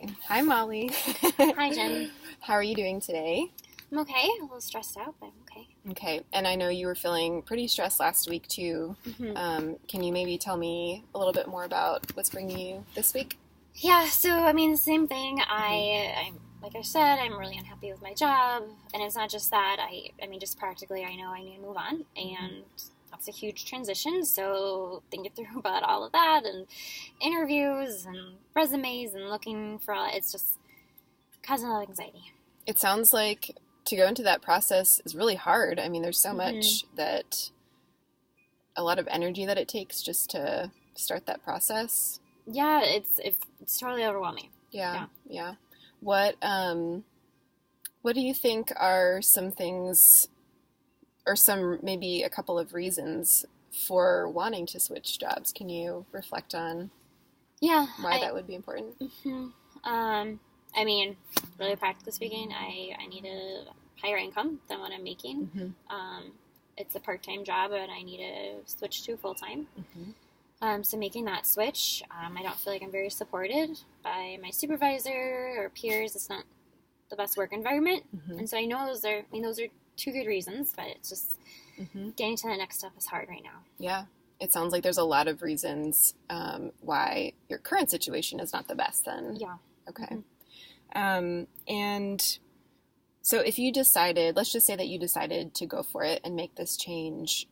Okay. Hi, Molly. Hi, Jen. How are you doing today? I'm okay. A little stressed out, but I'm okay. Okay. And I know you were feeling pretty stressed last week, too. Can you maybe tell me a little bit more about what's bringing you this week? Yeah, same thing. I'm like I said, I'm really unhappy with my job, and it's not just that. Just practically, I know I need to move on, and that's a huge transition. So thinking through about all of that, and interviews, and resumes, and looking for all, it's just causing a lot of anxiety. It sounds like to go into that process is really hard. I mean, there's so much that, a lot of energy that it takes just to start that process. Yeah, it's totally overwhelming. Yeah. What do you think are some things, or maybe a couple of reasons for wanting to switch jobs? Can you reflect on why that would be important? Really practically speaking, I need a higher income than what I'm making. It's a part-time job, and I need to switch to full-time. So making that switch, I don't feel like I'm very supported by my supervisor or peers. It's not the best work environment. And so I know those are two good reasons, but it's just getting to the next step is hard right now. Yeah. It sounds like there's a lot of reasons why your current situation is not the best then. Yeah. Okay. And so if you decided, let's just say that you decided to go for it and make this change,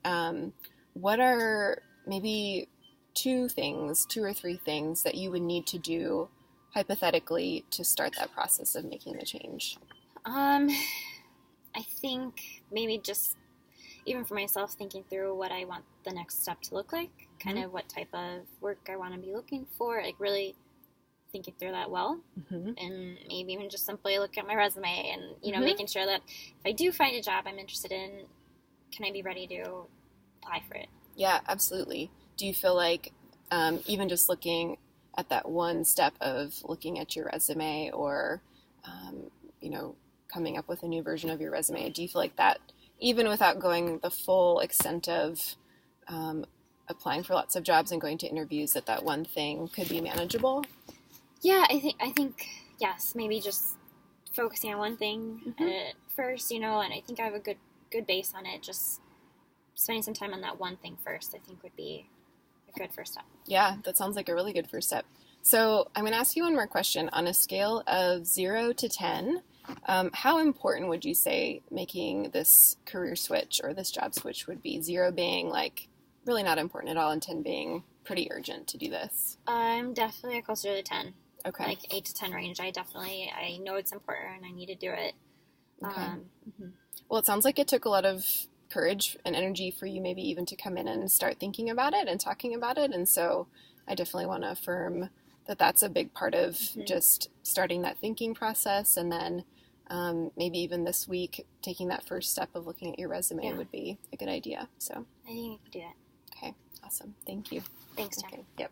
what are maybe two or three things that you would need to do hypothetically to start that process of making the change? I think maybe just even for myself, thinking through what I want the next step to look like, kind of what type of work I want to be looking for, like really thinking through that well, and maybe even just simply look at my resume and, making sure that if I do find a job I'm interested in, can I be ready to apply for it? Yeah, absolutely. Do you feel like even just looking at that one step of looking at your resume or, coming up with a new version of your resume, do you feel like that, even without going the full extent of applying for lots of jobs and going to interviews, that one thing could be manageable? Yeah, I think yes, maybe just focusing on one thing at first, and I think I have a good base on it. Just spending some time on that one thing first, I think would be a good first step. Yeah, that sounds like a really good first step. So I'm going to ask you one more question. On a scale of 0 to 10, how important would you say making this career switch or this job switch would be? 0 being like really not important at all, and 10 being pretty urgent to do this. I'm definitely closer to 10. Okay. Like 8 to 10 range. I know it's important and I need to do it. Okay. Well, it sounds like it took a lot of courage and energy for you maybe even to come in and start thinking about it and talking about it. And so I definitely want to affirm that that's a big part of just starting that thinking process. And then maybe even this week, taking that first step of looking at your resume would be a good idea. So I think I can do that. Okay. Awesome. Thank you. Thanks, Jen. Okay. Yep.